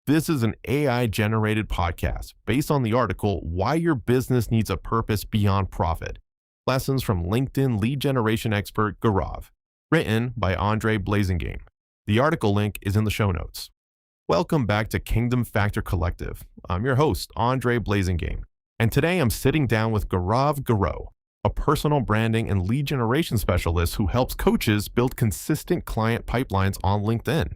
This is an AI-generated podcast based on the article Why Your Business Needs a Purpose Beyond Profit. Lessons from LinkedIn lead generation expert Gaurav, written by Andre Blazingame. The article link is in the show notes. Welcome back to Kingdom Factor Collective. I'm your host, Andre Blazingame, and today I'm sitting down with Gaurav Garou, a personal branding and lead generation specialist who helps coaches build consistent client pipelines on LinkedIn.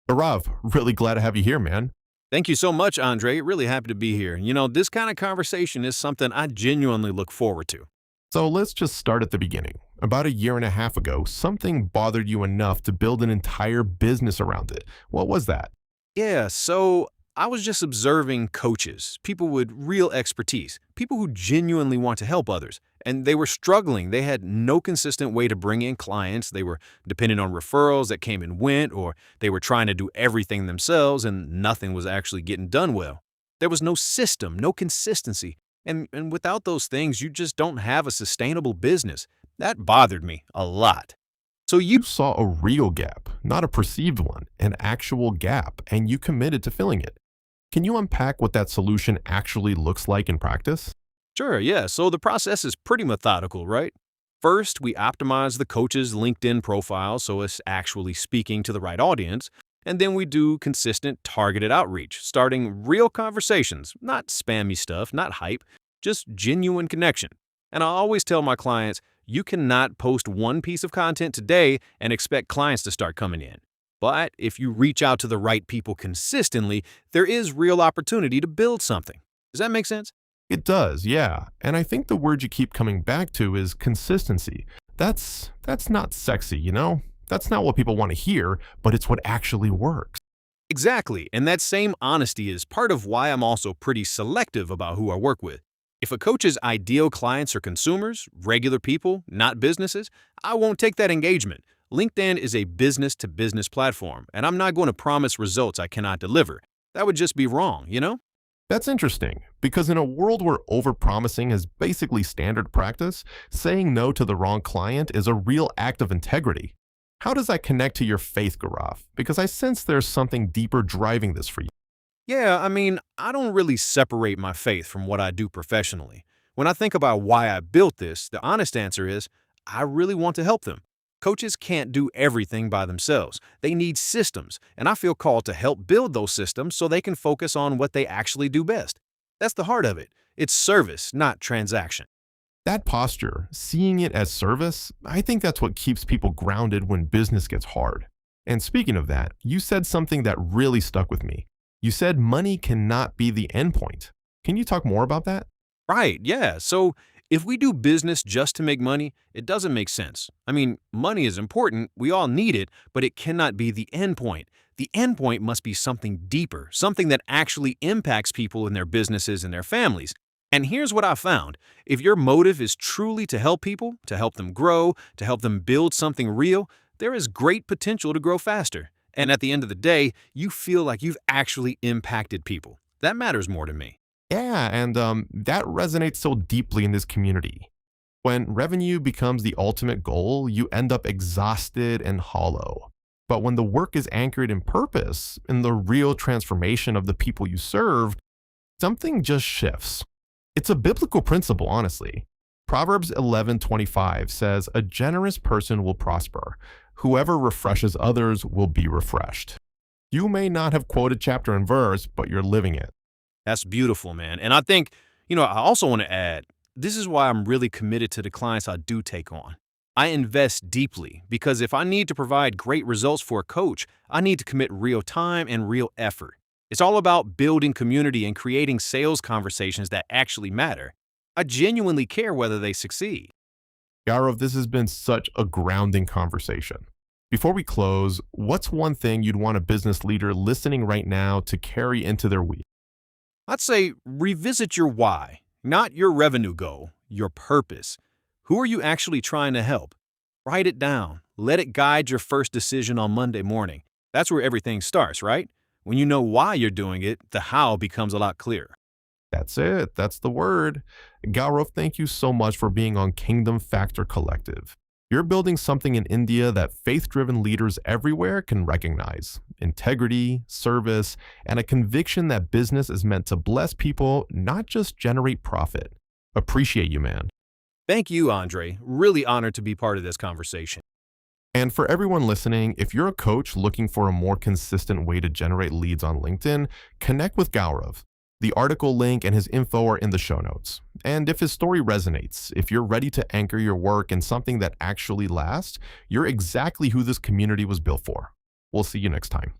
Gaurav, really glad to have you here, man. Thank you so much, Andre. Really happy to be here. This kind of conversation is something I genuinely look forward to. So let's just start at the beginning. About a year and a half ago, something bothered you enough to build an entire business around it. What was that? Yeah, so I was just observing coaches, people with real expertise, people who genuinely want to help others, and they were struggling. They had no consistent way to bring in clients. They were dependent on referrals that came and went, or they were trying to do everything themselves and nothing was actually getting done well. There was no system, no consistency, and without those things, you just don't have a sustainable business. That bothered me a lot. So You saw a real gap, not a perceived one, an actual gap, and you committed to filling it. Can you unpack what that solution actually looks like in practice? Sure, yeah. So the process is pretty methodical, right? First, we optimize the coach's LinkedIn profile so it's actually speaking to the right audience. And then we do consistent targeted outreach, starting real conversations, not spammy stuff, not hype, just genuine connection. And I always tell my clients, you cannot post one piece of content today and expect clients to start coming in. But if you reach out to the right people consistently, there is real opportunity to build something. Does that make sense? It does, yeah. And I think the word you keep coming back to is consistency. That's not sexy, you know? That's not what people want to hear, but it's what actually works. Exactly, and that same honesty is part of why I'm also pretty selective about who I work with. If a coach's ideal clients are consumers, regular people, not businesses, I won't take that engagement. LinkedIn is a business-to-business platform, and I'm not going to promise results I cannot deliver. That would just be wrong, you know? That's interesting, because in a world where overpromising is basically standard practice, saying no to the wrong client is a real act of integrity. How does that connect to your faith, Gaurav? Because I sense there's something deeper driving this for you. Yeah, I don't really separate my faith from what I do professionally. When I think about why I built this, the honest answer is I really want to help them. Coaches can't do everything by themselves. They need systems, and I feel called to help build those systems so they can focus on what they actually do best. That's the heart of it. It's service, not transaction. That posture, seeing it as service, I think that's what keeps people grounded when business gets hard. And speaking of that, you said something that really stuck with me. You said money cannot be the endpoint. Can you talk more about that? Right, yeah. So if we do business just to make money, it doesn't make sense. Money is important, we all need it, but it cannot be the end point. The end point must be something deeper, something that actually impacts people in their businesses and their families. And here's what I found. If your motive is truly to help people, to help them grow, to help them build something real, there is great potential to grow faster. And at the end of the day, you feel like you've actually impacted people. That matters more to me. Yeah, and that resonates so deeply in this community. When revenue becomes the ultimate goal, you end up exhausted and hollow. But when the work is anchored in purpose, in the real transformation of the people you serve, something just shifts. It's a biblical principle, honestly. Proverbs 11:25 says, "A generous person will prosper. Whoever refreshes others will be refreshed." You may not have quoted chapter and verse, but you're living it. That's beautiful, man. And I think, I also want to add, this is why I'm really committed to the clients I do take on. I invest deeply because if I need to provide great results for a coach, I need to commit real time and real effort. It's all about building community and creating sales conversations that actually matter. I genuinely care whether they succeed. Gaurav, this has been such a grounding conversation. Before we close, what's one thing you'd want a business leader listening right now to carry into their week? I'd say revisit your why, not your revenue goal, your purpose. Who are you actually trying to help? Write it down. Let it guide your first decision on Monday morning. That's where everything starts, right? When you know why you're doing it, the how becomes a lot clearer. That's it. That's the word. Gaurav, thank you so much for being on Kingdom Factor Collective. You're building something in India that faith-driven leaders everywhere can recognize: integrity, service, and a conviction that business is meant to bless people, not just generate profit. Appreciate you, man. Thank you, Andre. Really honored to be part of this conversation. And for everyone listening, if you're a coach looking for a more consistent way to generate leads on LinkedIn, connect with Gaurav. The article link and his info are in the show notes. And if his story resonates, if you're ready to anchor your work in something that actually lasts, you're exactly who this community was built for. We'll see you next time.